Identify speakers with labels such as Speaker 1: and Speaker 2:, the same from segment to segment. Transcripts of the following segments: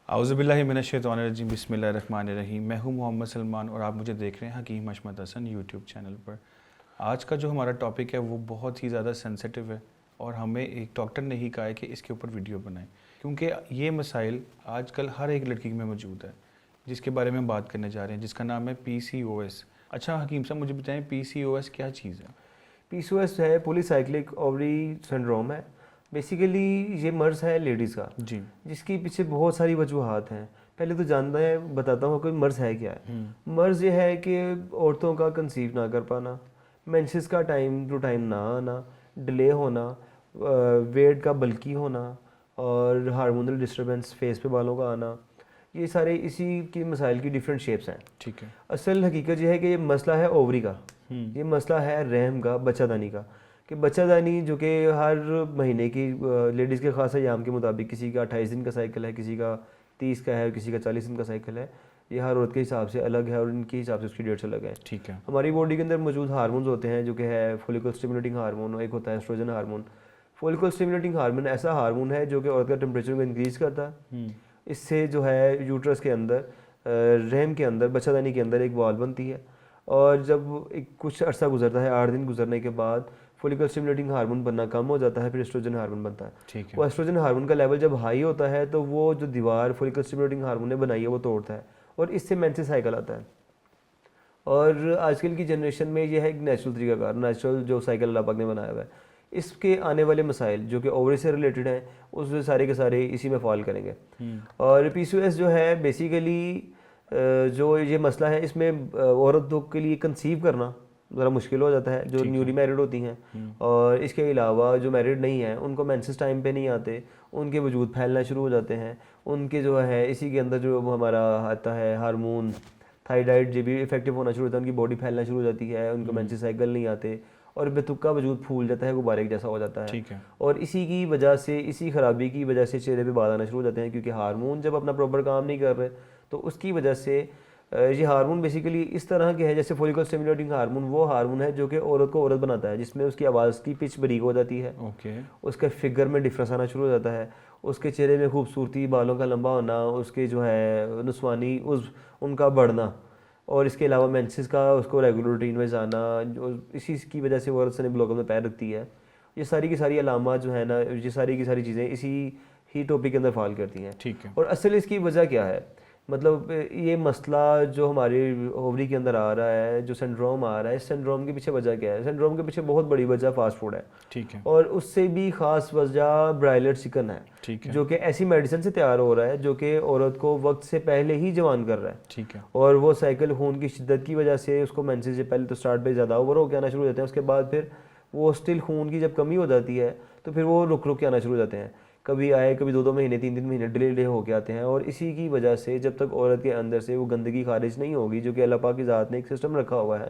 Speaker 1: आउज़ुबिल्लाहि मिनश्शैतानिर्रजीम बिस्मिल्लाहिर्रहमानिर्रहीम। मैं हूँ मोहम्मद सलमान और आप मुझे देख रहे हैं हकीम हशमत हसन यूट्यूब चैनल पर। आज का जो हमारा टॉपिक है वो बहुत ही ज़्यादा सेंसिटिव है और हमें एक डॉक्टर ने ही कहा है कि इसके ऊपर वीडियो बनाएं, क्योंकि ये मसाइल आजकल हर एक लड़की में मौजूद है, जिसके बारे में हम बात करने जा रहे हैं, जिसका नाम है PCOS। अच्छा हकीम साहब, मुझे बताएं PCOS क्या चीज़ है?
Speaker 2: PCOS है पॉलीसाइक्लिक ओवरी सिंड्रोम है। बेसिकली ये मर्ज़ है लेडीज़ का,
Speaker 1: जी।
Speaker 2: जिसकी पीछे बहुत सारी वजूहात हैं। पहले तो जानना है, बताता हूँ कोई मर्ज़ है क्या है। मर्ज़ ये है कि औरतों का कंसीव ना कर पाना, मेंसेस का टाइम टू टाइम ना आना, डिले होना, वेट का बल्की होना और हार्मोनल डिस्टर्बेंस, फेस पे बालों का आना, ये सारे इसी की मसाइल की डिफरेंट शेप्स हैं।
Speaker 1: ठीक है।
Speaker 2: असल हकीकत यह है कि ये मसला है ओवरी का, ये मसला है रहम का, बच्चादानी का। कि बच्चादानी जो कि हर महीने की लेडीज़ के ख़ास अयाम के मुताबिक, किसी का 28 दिन का साइकिल है, किसी का 30 का है, किसी का 40 दिन का साइकिल है। ये हर औरत के हिसाब से अलग है और इनके हिसाब से उसकी डेट्स अलग है।
Speaker 1: ठीक है।
Speaker 2: हमारी बॉडी के अंदर मौजूद हार्मोन्स होते हैं, जो कि है फॉलिकल स्टिमुलेटिंग हार्मोन और एक होता है estrogen hormone. Follicle stimulating hormone ऐसा हार्मोन है जो कि औरत का टेम्परेचर को इंक्रीज़ करता है। इससे जो है यूट्रस के अंदर, रहम के अंदर, बच्चादानी के अंदर एक वॉल बनती है और जब एक कुछ अर्सा गुजरता है, 8 दिन गुजरने के बाद फॉलिकल स्टिमुलेटिंग हार्मोन बनना कम हो जाता है, फिर एस्ट्रोजन हार्मोन बनता है।
Speaker 1: ठीक
Speaker 2: वो
Speaker 1: है।
Speaker 2: एस्ट्रोजन हार्मोन का लेवल जब हाई होता है तो वो जो दीवार फॉलिकल स्टिमुलेटिंग हार्मोन ने बनाई है वो तोड़ता है और इससे मेंसेस साइकिल आता है। और आजकल की जनरेशन में यह है एक नेचुरल तरीकाकार, नेचुरल जो साइकिल अल्लाह पाक ने बनाया हुआ है। इसके आने वाले मसाइल जो कि ओवरी से रिलेटेड हैं, उस सारे के सारे इसी में फॉल करेंगे। और PCOS जो है बेसिकली जो ये मसला है, इसमें औरतों के लिए कंसीव करना ज़रा मुश्किल हो जाता है, जो न्यूली मैरिड होती हैं। और इसके अलावा जो मैरिड नहीं हैं, उनको मेंसेस टाइम पे नहीं आते, उनके वजूद फैलना शुरू हो जाते हैं। उनके जो है इसी के अंदर जो वो हमारा आता है हार्मोन थायराइड, जो भी इफेक्टिव होना शुरू होता है, उनकी बॉडी फैलना शुरू हो जाती है, उनको मेंसेस साइकिल नहीं आते और बेतुका वजूद फूल जाता है, गुब्बारे के जैसा हो जाता है।
Speaker 1: ठीक है।
Speaker 2: और इसी की वजह से, इसी खराबी की वजह से चेहरे पे बाल आना शुरू हो जाते हैं, क्योंकि हार्मोन जब अपना प्रॉपर काम नहीं कर रहे तो उसकी वजह से ये हार्मोन बेसिकली इस तरह के है, जैसे फॉलिकल स्टिमुलेटिंग हार्मोन वो हार्मोन है जो कि औरत को औरत बनाता है, जिसमें उसकी आवाज़ की पिच बारीक हो जाती है,
Speaker 1: ओके।
Speaker 2: उसके फिगर में डिफरेंस आना शुरू हो जाता है, उसके चेहरे में खूबसूरती, बालों का लंबा होना, उसके जो है नुस्वानी उनका बढ़ना और इसके अलावा मेंसेस का उसको रेगुलर रूटीन में जाना, जो इसी की वजह से वो औरत सने ब्लॉक में पैर रखती है। ये सारी की सारी अलामात जो है ना, ये सारी की सारी चीज़ें इसी ही टॉपिक के अंदर फॉल करती हैं।
Speaker 1: ठीक है।
Speaker 2: और असल इसकी वजह क्या है, मतलब ये मसला जो हमारे ओवरी के अंदर आ रहा है, जो सिंड्रोम आ रहा है, इस सिंड्रोम के पीछे वजह क्या है? सिंड्रोम के पीछे बहुत बड़ी वजह फास्ट फूड है।
Speaker 1: ठीक है।
Speaker 2: और उससे भी ख़ास वजह ब्रायलर चिकन है,
Speaker 1: ठीक है।
Speaker 2: जो कि ऐसी मेडिसिन से तैयार हो रहा है जो कि औरत को वक्त से पहले ही जवान कर रहा है।
Speaker 1: ठीक है।
Speaker 2: और वो साइकिल खून की शिद्दत की वजह से उसको मेंसेस से पहले तो स्टार्ट पे ज़्यादा ओवर होकर आना शुरू हो जाते हैं, उसके बाद फिर वो स्टिल खून की जब कमी हो जाती है तो फिर वो रुक रुक के आना शुरू हो जाते हैं। कभी आए, कभी 2-2 महीने, 3-3 महीने डिले होके आते हैं। और इसी की वजह से जब तक औरत के अंदर से वो गंदगी खारिज नहीं होगी, जो कि अल्लाह पाक की ज़ात ने एक सिस्टम रखा हुआ है,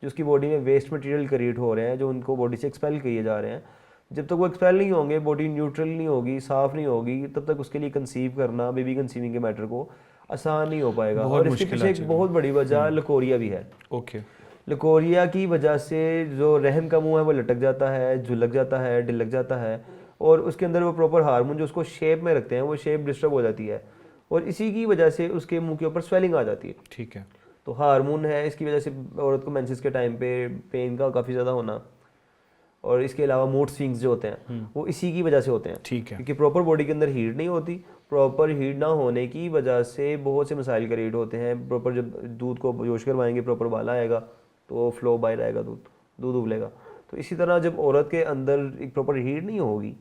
Speaker 2: जो उसकी बॉडी में वेस्ट मटेरियल क्रिएट हो रहे हैं, जो उनको बॉडी से एक्सपेल किए जा रहे हैं, जब तक वो एक्सपेल नहीं होंगे, बॉडी न्यूट्रल नहीं होगी, साफ़ नहीं होगी, तब तक उसके लिए कंसीव करना, बेबी कंसीविंग के मैटर को आसान नहीं हो पाएगा।
Speaker 1: बहुत
Speaker 2: और इसके
Speaker 1: मुश्किल
Speaker 2: पीछे
Speaker 1: आ
Speaker 2: एक
Speaker 1: जाएगा।
Speaker 2: बहुत बड़ी वजह लकोरिया भी है।
Speaker 1: ओके।
Speaker 2: लकोरिया की वजह से जो रहम का मुंह है वो लटक जाता है, झुलक जाता है, ढिलक जाता है और उसके अंदर वो प्रॉपर हार्मोन जो उसको शेप में रखते हैं, वो शेप डिस्टर्ब हो जाती है और इसी की वजह से उसके मुंह के ऊपर स्वेलिंग आ जाती है।
Speaker 1: ठीक है।
Speaker 2: तो हार्मोन है, इसकी वजह से औरत को मेंसेस के टाइम पे पेन का काफ़ी ज़्यादा होना और इसके अलावा मूड स्विंग्स जो होते हैं वो इसी की वजह से होते हैं,
Speaker 1: ठीक है।
Speaker 2: क्योंकि प्रॉपर बॉडी के अंदर हीट नहीं होती। प्रॉपर हीट ना होने की वजह से बहुत से मसाइल क्रिएट होते हैं। प्रॉपर जब दूध को जोश करवाएंगे, प्रॉपर बाला आएगा तो फ्लो बाहर आएगा, दूध दूध उबलेगा। तो इसी तरह जब औरत के अंदर एक प्रॉपर हीट नहीं होगी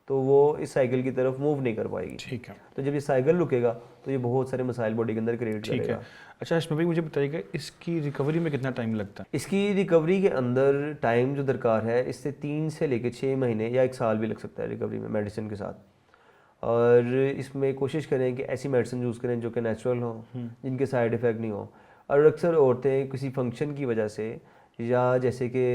Speaker 2: तो वो इस साइकिल की तरफ मूव नहीं कर पाएगी।
Speaker 1: ठीक है।
Speaker 2: तो जब ये साइकिल रुकेगा तो ये बहुत सारे मसाइल बॉडी के अंदर क्रिएट
Speaker 1: ठीक है।
Speaker 2: करेगा।
Speaker 1: अच्छा हशमत भाई, मुझे बताइएगा इसकी रिकवरी में कितना टाइम लगता है?
Speaker 2: इसकी रिकवरी के अंदर टाइम जो दरकार है, इससे 3 से लेकर 6 महीने या 1 साल भी लग सकता है रिकवरी में मेडिसिन के साथ। और इसमें कोशिश करें कि ऐसी मेडिसिन यूज़ करें जो कि नेचुरल हो, जिनके साइड इफ़ेक्ट नहीं हो। और अक्सर औरतें किसी फंक्शन की वजह से या जैसे कि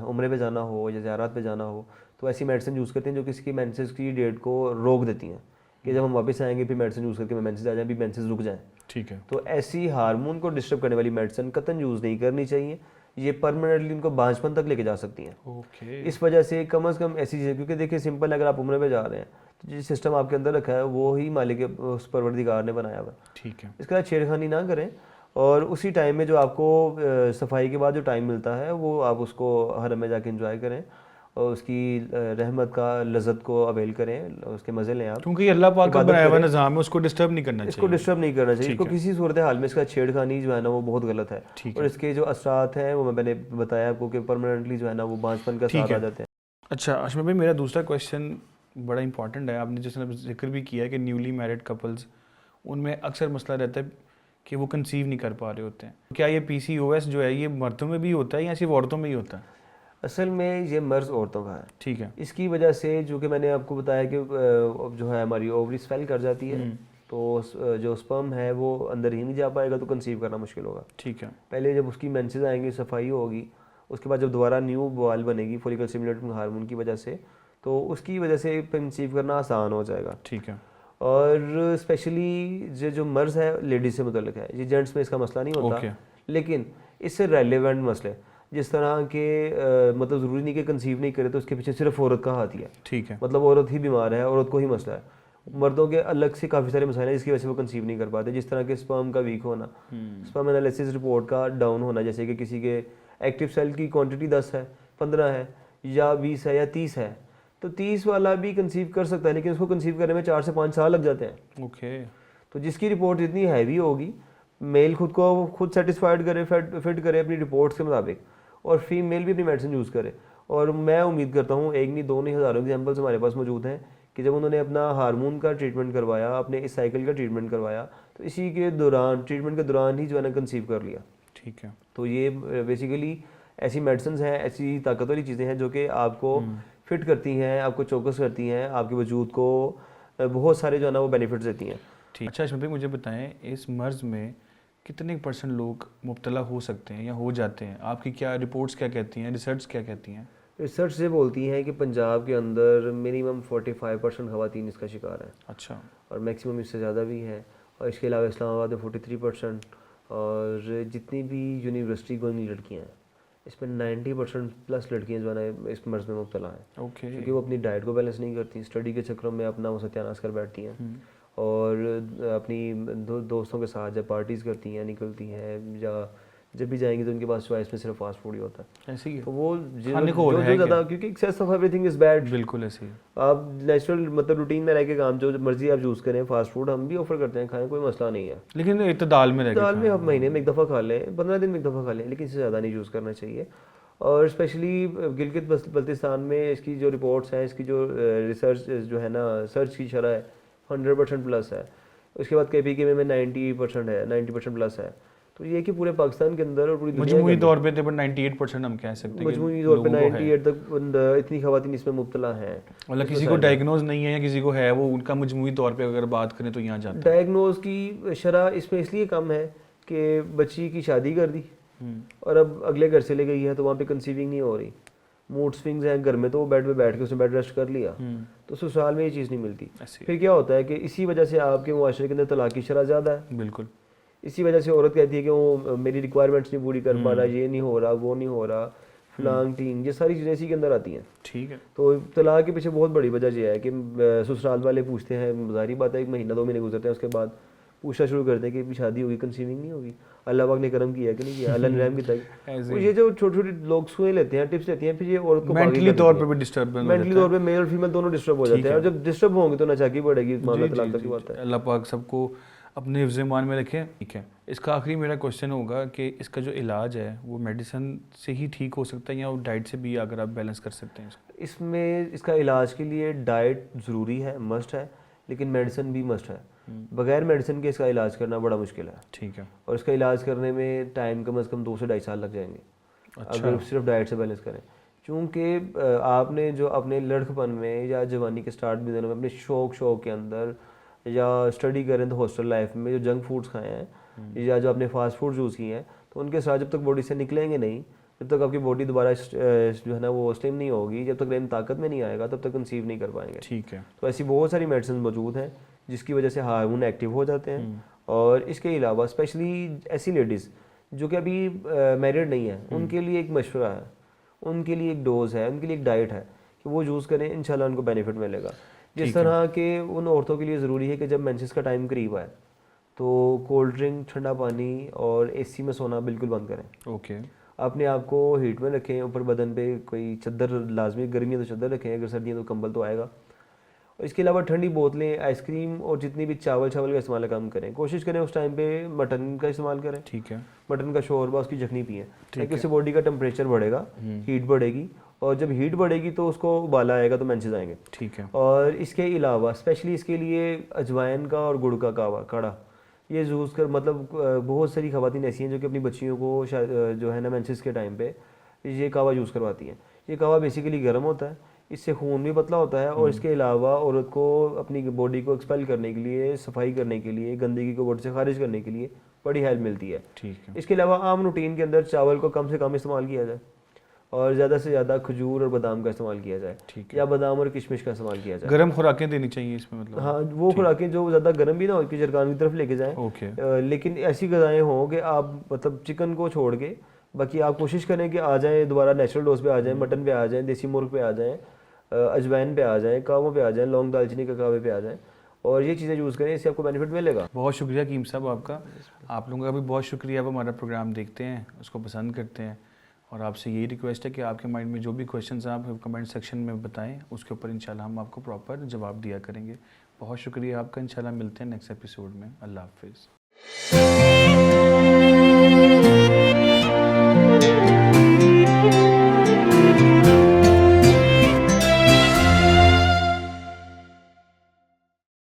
Speaker 2: उम्रे पे जाना हो या ज़ियारत पे जाना हो तो ऐसी मेडिसिन यूज़ करते हैं जो किसी की मेंसेस की डेट को रोक देती हैं, कि जब हम वापस आएंगे फिर मेडिसिन यूज़ करके मेंसेस आ जाएं, भी मेंसेस रुक जाएं।
Speaker 1: ठीक है।
Speaker 2: तो ऐसी हार्मोन को डिस्टर्ब करने वाली मेडिसिन कतई यूज़ नहीं करनी चाहिए। ये परमानेंटली उनको बांझपन तक लेके जा सकती हैं।
Speaker 1: ओके।
Speaker 2: इस वजह से कम ऐसी चीज़ें, क्योंकि देखिए सिंपल, अगर आप उम्र पे जा रहे हैं तो जिस सिस्टम आपके अंदर रखा है वो ही मालिक उस परवरदिगार ने बनाया हुआ है।
Speaker 1: ठीक है।
Speaker 2: इसके बाद छेड़खानी ना करें, और उसी टाइम में जो आपको सफाई के बाद जो टाइम मिलता है वो आप उसको हरम में जाके एंजॉय करें और उसकी रहमत का लज़्ज़त को अवेल करें, उसके मज़े लें आप,
Speaker 1: क्योंकि अल्लाह पाक का
Speaker 2: इबादत
Speaker 1: बनाया हुआ
Speaker 2: करें।
Speaker 1: निज़ाम है, उसको डिस्टर्ब नहीं करना
Speaker 2: इसको
Speaker 1: चाहिए।
Speaker 2: डिस्टर्ब नहीं करना चाहिए,
Speaker 1: ठीक
Speaker 2: इसको
Speaker 1: है।
Speaker 2: किसी सूरत हाल में इसका छेड़खानी जो है ना वो बहुत गलत है।
Speaker 1: ठीक
Speaker 2: और
Speaker 1: है।
Speaker 2: इसके जो असरात हैं वो मैंने बताया आपको कि परमानेंटली जो है ना वो बांझपन का
Speaker 1: ठीक
Speaker 2: साथ आ
Speaker 1: है।
Speaker 2: जाते हैं।
Speaker 1: अच्छा अशमत भाई, मेरा दूसरा क्वेश्चन बड़ा इंपॉर्टेंट है। आपने जैसे जिक्र भी किया है कि न्यूली मैरिड कपल्स, उनमें अक्सर मसला रहता है कि वो कंसीव नहीं कर पा रहे होते हैं। क्या ये PCOS जो है ये मर्दों में भी होता है या सिर्फ औरतों में ही होता है?
Speaker 2: असल में ये मर्ज़ औरतों का है।
Speaker 1: ठीक है।
Speaker 2: इसकी वजह से जो कि मैंने आपको बताया कि जो है हमारी ओवरी स्वेल कर जाती है, तो जो स्पर्म है वो अंदर ही नहीं जा पाएगा, तो कंसीव करना मुश्किल होगा।
Speaker 1: ठीक है।
Speaker 2: पहले जब उसकी मेंसेस आएंगी, सफाई होगी, उसके बाद जब दोबारा न्यू बॉल बनेगी फॉलिकल स्टिमुलेटिंग हार्मोन की वजह से, तो उसकी वजह से कंसीव करना आसान हो जाएगा।
Speaker 1: ठीक है।
Speaker 2: और स्पेशली जो मर्ज़ है लेडीज से मुतल्लिक है, ये जेंट्स में इसका मसला नहीं होता।
Speaker 1: ओके।
Speaker 2: लेकिन इससे रेलेवेंट मसले जिस तरह के मतलब ज़रूरी नहीं कि कंसीव नहीं करे तो उसके पीछे सिर्फ औरत का हाथ ही है,
Speaker 1: ठीक है।
Speaker 2: मतलब औरत ही बीमार है, औरत को ही मसला है। मर्दों के अलग से काफ़ी सारे मसाइल हैं जिसकी वजह से वो कंसीव नहीं कर पाते, जिस तरह के स्पर्म का वीक होना, स्पर्म एनालिसिस रिपोर्ट का डाउन होना, जैसे कि किसी के एक्टिव सेल की क्वांटिटी 10 है, 15 है या 20 है या 30 है, तो 30 वाला भी कंसीव कर सकता है, लेकिन उसको कंसीव करने में 4 से 5 साल लग जाते हैं।
Speaker 1: ओके।
Speaker 2: तो जिसकी रिपोर्ट जितनी हैवी होगी, मेल खुद को खुद सेटिस्फाइड करे, फिट करे अपनी रिपोर्ट्स के मुताबिक, और फीमेल भी अपनी मेडिसिन यूज़ करे। और मैं उम्मीद करता हूँ, एक नहीं दो नहीं हज़ारों एग्जाम्पल्स हमारे पास मौजूद हैं कि जब उन्होंने अपना हार्मोन का ट्रीटमेंट करवाया, अपने इस साइकिल का ट्रीटमेंट करवाया, तो इसी के दौरान, ट्रीटमेंट के दौरान ही जो है ना कंसीव कर लिया।
Speaker 1: ठीक है।
Speaker 2: तो ये बेसिकली ऐसी मेडिसिन हैं, ऐसी ताकत वाली चीज़ें हैं जो कि आपको फिट करती हैं, आपको चौकस करती हैं, आपके वजूद को बहुत सारे जो है ना वो बेनिफिट्स देती हैं।
Speaker 1: ठीक। अच्छा अशमत भाई, मुझे बताएं इस मर्ज़ में कितने % लोग मुब्तला हो सकते हैं या हो जाते हैं? आपकी क्या रिपोर्ट्स क्या कहती हैं, रिसर्च क्या कहती हैं?
Speaker 2: रिसर्च से बोलती हैं कि पंजाब के अंदर मिनिमम 45% ख़वातीन इसका शिकार हैं।
Speaker 1: अच्छा।
Speaker 2: और मैक्सिमम इससे ज़्यादा भी है। और इसके अलावा इस्लामाबाद में 43%, और जितनी भी यूनिवर्सिटी गोइंग लड़कियाँ हैं इसमें 90% प्लस लड़कियाँ जो है ना इस मर्ज़ में मुब्तला हैं।
Speaker 1: ओके।
Speaker 2: क्योंकि वो अपनी डाइट को बैलेंस नहीं करती, स्टडी के चक्करों में अपना वो सत्यानाश कर बैठती हैं, और अपनी दोस्तों के साथ जब पार्टीज़ करती हैं, निकलती हैं, या जब भी जाएंगी तो उनके पास चॉइस में सिर्फ फास्ट फूड ही होता है।
Speaker 1: ऐसे ही है।
Speaker 2: तो वो
Speaker 1: खाने को
Speaker 2: जो
Speaker 1: है क्या?
Speaker 2: ज़्यादा, क्योंकि excess of everything is bad.
Speaker 1: बिल्कुल ऐसे ही।
Speaker 2: आप नेचुरल मतलब रूटीन में रह के काम जो मर्जी आप यूज़ करें, फास्ट फूड हम भी ऑफर करते हैं, खाएं, कोई मसला नहीं है।
Speaker 1: लेकिन इत्तेदाल में रह के
Speaker 2: दाल में आप
Speaker 1: खाएं।
Speaker 2: महीने में एक दफ़ा खा लें, 15 दिन में एक दफ़ा खा लें, लेकिन इससे ज़्यादा नहीं यूज़ करना चाहिए। और स्पेशली गिलगित बल्तिस्तान में इसकी जो रिपोर्ट्स हैं, इसकी जो रिसर्च जो है ना, सर्च की शरह है 100% प्लस है। उसके बाद KPK में 90% है, 90% प्लस है। तो ये कि पूरे पाकिस्तान के अंदर और पूरी दुनिया के
Speaker 1: मजमूई
Speaker 2: अंदर
Speaker 1: तौर पे तकरीबन 98% हम कह सकते हैं
Speaker 2: मजमूई तौर पे 98 तक इतनी खवातीन इसमें मुब्तला हैं।
Speaker 1: मतलब किसी को डायग्नोज नहीं है या किसी को है, वो उनका मजमूई तौर पे अगर बात करें तो यहाँ जाता है।
Speaker 2: डायग्नोज की शरह इसमें इसलिए कम है कि बच्ची की शादी कर दी और अब अगले घर चले गई है, तो वहाँ पे कंसीविंग नहीं हो रही, मूड स्विंग्स हैं, घर में तो वो बेड पे बैठ के उसने बेड रेस्ट कर लिया, तो ससुराल में ये चीज़ नहीं मिलती। फिर क्या होता है कि इसी वजह से आपके मुआशरे के अंदर तलाक की शरह ज़्यादा है।
Speaker 1: बिल्कुल।
Speaker 2: इसी वजह से औरत कहती है कि वो मेरी रिक्वायरमेंट्स नहीं पूरी कर पा रहा, ये नहीं हो रहा, वो नहीं हो रहा, फलांग टींग, ये सारी चीज़ें इसी के अंदर आती हैं।
Speaker 1: ठीक है।
Speaker 2: तो तलाक के पीछे बहुत बड़ी वजह ये है कि ससुराल वाले पूछते हैं, ज़ाहिर बात है, 1 महीना 2 महीने गुजरते हैं, उसके बाद पूछना शुरू करते हैं कि शादी होगी, कंसीविंग नहीं होगी, अल्लाह पाक ने करम किया कि नहीं किया, अल्लाह ने रहम किया। तो ये जो छोटे छोटे लोग सुने लेते हैं, टिप्स लेते हैं, फिर ये औरत को
Speaker 1: मेंटली तौर पे भी डिस्टर्ब
Speaker 2: मेंटली तौर पे मेल और फीमेल दोनों डिस्टर्ब हो जाते हैं, और जब डिस्टर्ब होंगे तो नचाकी बढ़ेगी, मामला तलाक की बात है।
Speaker 1: अल्लाह पाक सबको अपने हिफ्ज़ ईमान में रखें। ठीक है, इसका आखिरी मेरा क्वेश्चन होगा कि इसका जो इलाज है वो मेडिसिन से ही ठीक हो सकता है या वो डाइट से भी अगर आप बैलेंस कर सकते हैं इसको?
Speaker 2: इसमें इसका इलाज के लिए डाइट ज़रूरी है, मस्ट है, लेकिन मेडिसिन भी मस्ट है। बगैर मेडिसिन के इसका इलाज करना बड़ा मुश्किल है।
Speaker 1: ठीक है।
Speaker 2: और इसका इलाज करने में टाइम कम से कम 2 से 2.5 साल लग जाएंगे।
Speaker 1: अच्छा।
Speaker 2: अगर सिर्फ डाइट से बैलेंस करें, क्योंकि आपने जो अपने लड़कपन में या जवानी के स्टार्ट भी दिनों में अपने शौक के अंदर या स्टडी करें तो हॉस्टल लाइफ में जो जंक फूड्स खाए हैं या जो आपने फास्ट फूड यूज़ किए हैं, तो उनके साथ जब तक बॉडी से निकलेंगे नहीं, जब तक आपकी बॉडी दोबारा जो है ना वो स्लिम नहीं होगी, जब तक रेम ताकत में नहीं आएगा, तब तक कंसीव नहीं कर पाएंगे।
Speaker 1: ठीक है।
Speaker 2: तो ऐसी बहुत सारी मेडिसिन मौजूद हैं जिसकी वजह से हार्मोन एक्टिव हो जाते हैं। और इसके अलावा स्पेशली ऐसी लेडीज़ जो कि अभी मैरिड नहीं है, उनके लिए एक मशवरा है, उनके लिए एक डोज है, उनके लिए एक डाइट है कि वो यूज़ करें, इंशाल्लाह उनको बेनिफिट मिलेगा। जिस तरह के उन औरतों के लिए ज़रूरी है कि जब मेंसेस का टाइम करीब आए तो कोल्ड ड्रिंक, ठंडा पानी और एसी में सोना बिल्कुल बंद करें।
Speaker 1: ओके।
Speaker 2: अपने आप को हीट में रखें, ऊपर बदन पे कोई चादर, लाजमी गर्मी है तो चादर रखें, अगर सर्दी है तो कंबल तो आएगा। और इसके अलावा ठंडी बोतलें, आइसक्रीम और जितनी भी चावल का इस्तेमाल कम करें। कोशिश करें उस टाइम पे मटन का इस्तेमाल करें।
Speaker 1: ठीक है।
Speaker 2: मटन का शोरबा, उसकी जखनी पिएं, ताकि
Speaker 1: है।
Speaker 2: उससे बॉडी का टेम्परेचर बढ़ेगा, हीट बढ़ेगी, और जब हीट बढ़ेगी तो उसको उबाला आएगा तो मेंसेस आएंगे।
Speaker 1: ठीक है।
Speaker 2: और इसके अलावा स्पेशली इसके लिए अजवाइन का और गुड़ का काढ़ा ये यूज़ कर, मतलब बहुत सारी ख़वातीन ऐसी हैं जो कि अपनी बच्चियों को जो है ना मेंसेस के टाइम पे ये कावा यूज़ करवाती हैं। ये कावा बेसिकली गर्म होता है, इससे खून भी पतला होता है, और इसके अलावा औरत को अपनी बॉडी को एक्सपेल करने के लिए, सफाई करने के लिए, गंदगी को बॉडी से खारिज करने के लिए बड़ी हेल्प मिलती है।
Speaker 1: ठीक है।
Speaker 2: इसके अलावा आम रूटीन के अंदर चावल को कम से कम इस्तेमाल किया जाए और ज़्यादा से ज़्यादा खजूर और बादाम का इस्तेमाल किया जाए,
Speaker 1: ठीक है।
Speaker 2: या बादाम और किशमिश का इस्तेमाल किया जाए।
Speaker 1: गर्म खुराकें देनी चाहिए इसमें, मतलब?
Speaker 2: हाँ, वो खुराकें जो ज़्यादा गर्म भी ना हो कि जरगान की तरफ लेके जाएं।
Speaker 1: ओके।
Speaker 2: लेकिन ऐसी गज़ाएँ हों कि आप मतलब चिकन को छोड़ के बाकी आप कोशिश करें कि आ जाएं, दोबारा नेचुरल डोज पे आ जाएं, मटन पे आ जाएं, देसी मुर्ग पे आ जाएं, अजवाइन पे आ जाएं, कावों पे आ जाएं, लौंग दालचीनी का कावे पे आ जाएं, और ये चीज़ें यूज़ करें, इससे आपको बेनिफिट मिलेगा।
Speaker 1: बहुत शुक्रिया कीम साहब आपका। आप लोगों का भी बहुत शुक्रिया, आप हमारा प्रोग्राम देखते हैं, उसको पसंद करते हैं, और आपसे यही रिक्वेस्ट है कि आपके माइंड में जो भी क्वेश्चंस हैं आप कमेंट सेक्शन में बताएं, उसके ऊपर इंशाल्लाह हम आपको प्रॉपर जवाब दिया करेंगे। बहुत शुक्रिया आपका। इंशाल्लाह मिलते हैं नेक्स्ट एपिसोड में। अल्लाह हाफिज़।